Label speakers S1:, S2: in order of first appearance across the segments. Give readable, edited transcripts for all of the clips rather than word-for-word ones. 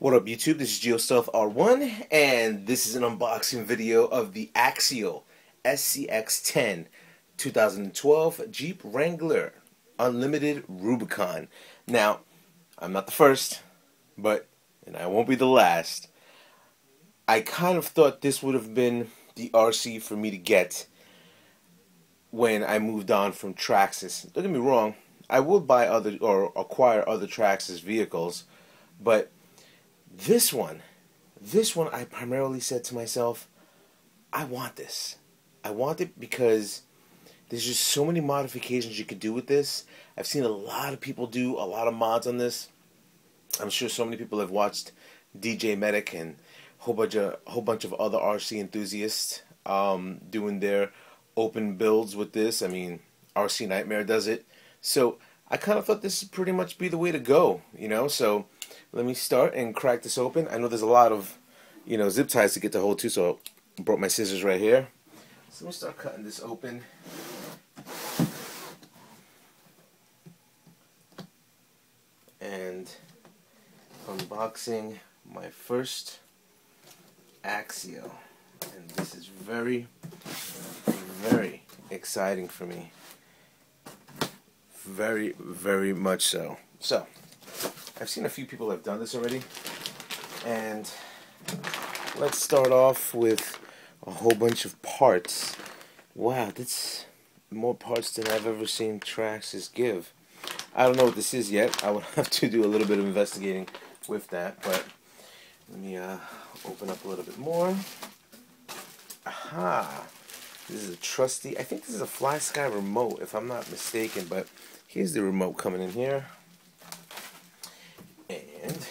S1: What up YouTube, this is GeoStealth R1 and this is an unboxing video of the Axial SCX10 2012 Jeep Wrangler Unlimited Rubicon. Now, I'm not the first, and I won't be the last. I kind of thought this would have been the RC for me to get when I moved on from Traxxas. Don't get me wrong, I would buy other or acquire other Traxxas vehicles, but this one I primarily said to myself, I want this. I want it because there's just so many modifications you could do with this. I've seen a lot of people do a lot of mods on this. I'm sure so many people have watched DJ Medic and a whole bunch of other RC enthusiasts doing their open builds with this. I mean, RC Nightmare does it. So I kind of thought this would pretty much be the way to go, you know. So let me start and crack this open. I know there's a lot of, zip ties to get the hole to, so I brought my scissors right here. So let me start cutting this open. And unboxing my first Axial. And this is very, very exciting for me. Very, very much so. So, I've seen a few people have done this already, and let's start off with a whole bunch of parts. Wow, that's more parts than I've ever seen Traxxas give. I don't know what this is yet. I would have to do a little bit of investigating with that, but let me open up a little bit more. Aha! This is a trusty, I think this is a Fly Sky remote if I'm not mistaken, but here's the remote coming in here. And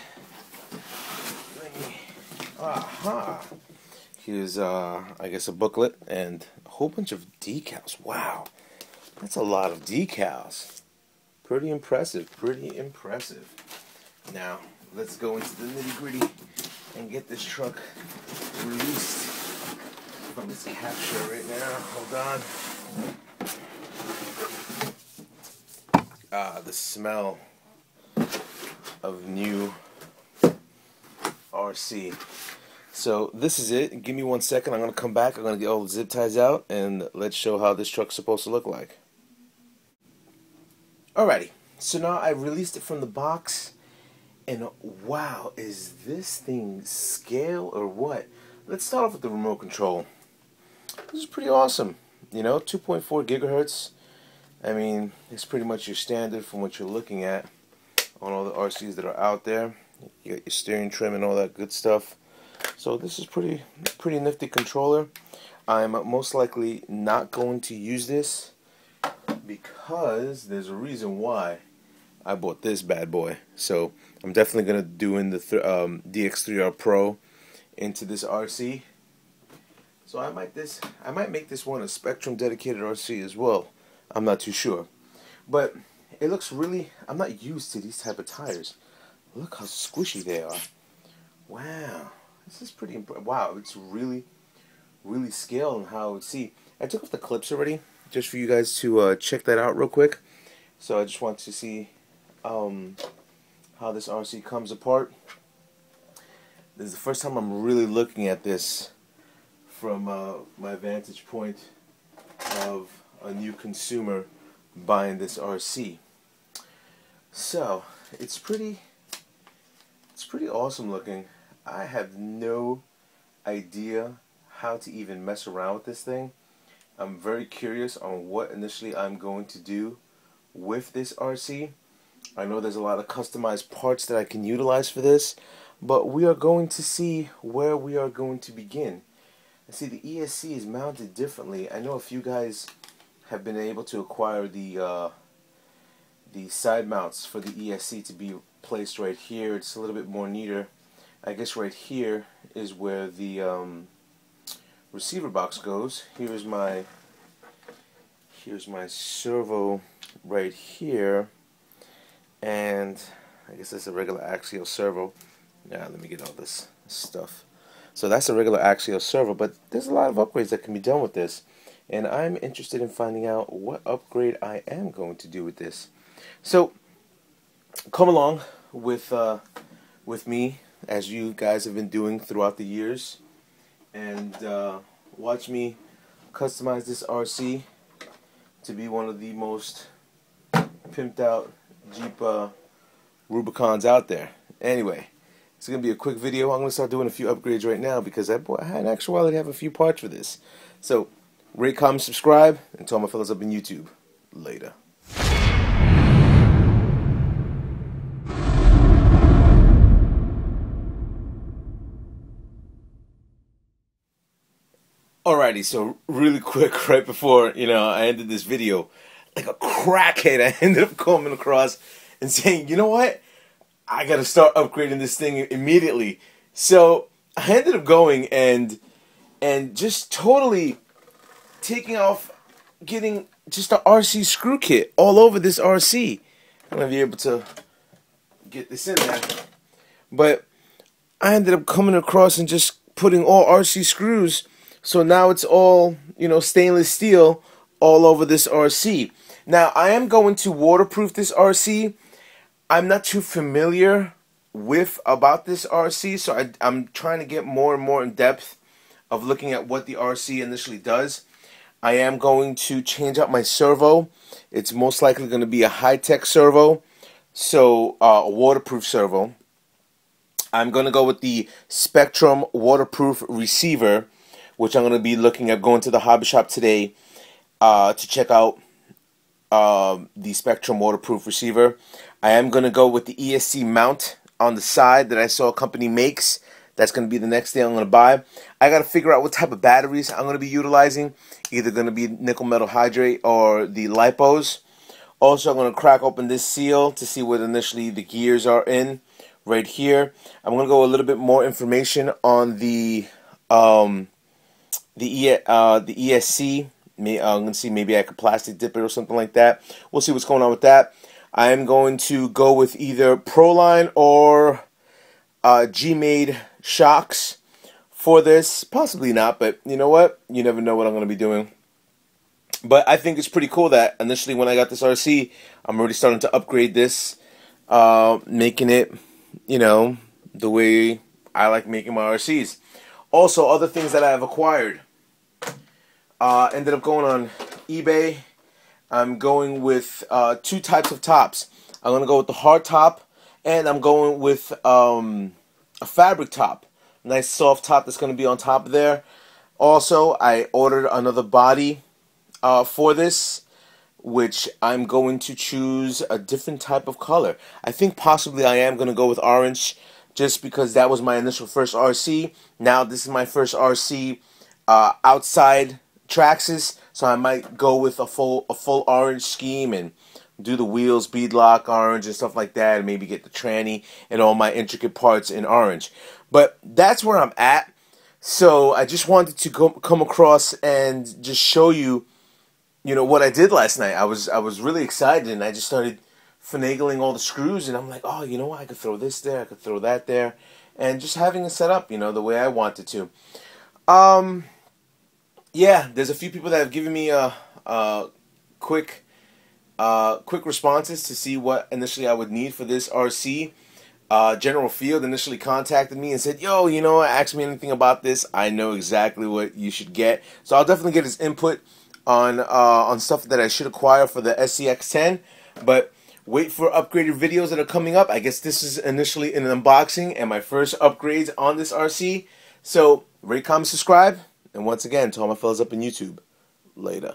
S1: aha! Here's I guess a booklet and a whole bunch of decals. Wow, that's a lot of decals. Pretty impressive, pretty impressive. Now let's go into the nitty-gritty and get this truck released from its capture right now. Hold on. The smell of new RC. So this is it. Give me 1 second. I'm going to come back. I'm going to get all the zip ties out and let's show how this truck's supposed to look like. Alrighty. So now I released it from the box, and wow, is this thing scale or what? Let's start off with the remote control. This is pretty awesome. 2.4 gigahertz. I mean, it's pretty much your standard from what you're looking at on all the RCs that are out there. You got your steering trim and all that good stuff. So this is pretty nifty controller. I'm most likely not going to use this because there's a reason why I bought this bad boy. So I'm definitely going to do in the DX3R Pro into this RC. So I might make this one a Spectrum dedicated RC as well. I'm not too sure, but it looks really. I'm not used to these type of tires. Look how squishy they are. Wow, this is pretty. Wow, it's really scaled on how I would see. I took off the clips already, just for you guys to check that out real quick. So I just want to see how this RC comes apart. This is the first time I'm really looking at this from my vantage point of a new consumer buying this RC. So it's pretty awesome looking. I have no idea how to even mess around with this thing. I'm very curious on what initially I'm going to do with this RC. I know there's a lot of customized parts that I can utilize for this, but we are going to see where we are going to begin. I see the ESC is mounted differently. I know a few guys have been able to acquire the side mounts for the ESC to be placed right here. It's a little bit more neater. I guess right here is where the receiver box goes. Here's my servo right here, and I guess that's a regular axial servo. Now let me get all this stuff. So that's a regular axial servo, but there's a lot of upgrades that can be done with this, and I'm interested in finding out what upgrade I am going to do with this. So come along with me as you guys have been doing throughout the years, and watch me customize this RC to be one of the most pimped out Jeep Rubicons out there. Anyway, it's going to be a quick video. I'm going to start doing a few upgrades right now because I had an actuality have a few parts for this. So, rate, comment, subscribe, and to all my fellas up in YouTube. Later. Alrighty, so really quick, right before, I ended this video, like a crackhead, I ended up coming across and saying, you know what? I gotta start upgrading this thing immediately. So I ended up going and just totally taking off, getting just an RC screw kit all over this RC. I'm gonna be able to get this in there. But I ended up coming across and just putting all RC screws. So now it's all, stainless steel all over this RC. Now, I am going to waterproof this RC. I'm not too familiar about this RC, so I'm trying to get more and more in depth of looking at what the RC initially does. I am going to change out my servo. It's most likely going to be a high-tech servo, so a waterproof servo. I'm going to go with the Spectrum waterproof receiver, which I'm going to be looking at going to the hobby shop today to check out the Spectrum waterproof receiver. I am going to go with the ESC mount on the side that I saw a company makes. That's going to be the next thing I'm going to buy. I got to figure out what type of batteries I'm going to be utilizing. Either going to be nickel metal hydrate or the lipos. Also, I'm going to crack open this seal to see what initially the gears are in right here. I'm going to go a little bit more information on the ESC. I'm going to see maybe I could plastic dip it or something like that. We'll see what's going on with that. I am going to go with either Proline or G-Made shocks for this. Possibly not, but you know what? You never know what I'm going to be doing. But I think it's pretty cool that initially when I got this RC, I'm already starting to upgrade this, making it, the way I like making my RCs. Also, other things that I have acquired. Ended up going on eBay. I'm going with two types of tops. I'm going to go with the hard top, and I'm going with a fabric top. Nice soft top that's going to be on top of there. Also, I ordered another body for this, which I'm going to choose a different type of color. I think possibly I am going to go with orange, just because that was my initial first RC. Now this is my first RC outside Traxxas, so I might go with a full orange scheme and do the wheels beadlock orange and stuff like that, and maybe get the tranny and all my intricate parts in orange. But that's where I'm at. So I just wanted to come across and just show you, what I did last night. I was really excited, and I just started finagling all the screws, and I'm like, oh, you know what? I could throw this there, I could throw that there, and just having it set up, the way I wanted to. Yeah, there's a few people that have given me quick responses to see what initially I would need for this RC. General Field initially contacted me and said, yo, ask me anything about this. I know exactly what you should get. So I'll definitely get his input on stuff that I should acquire for the SCX10. But wait for upgraded videos that are coming up. I guess this is initially an unboxing and my first upgrades on this RC. So rate, comment, subscribe. And once again, to all my fellas up in YouTube, later.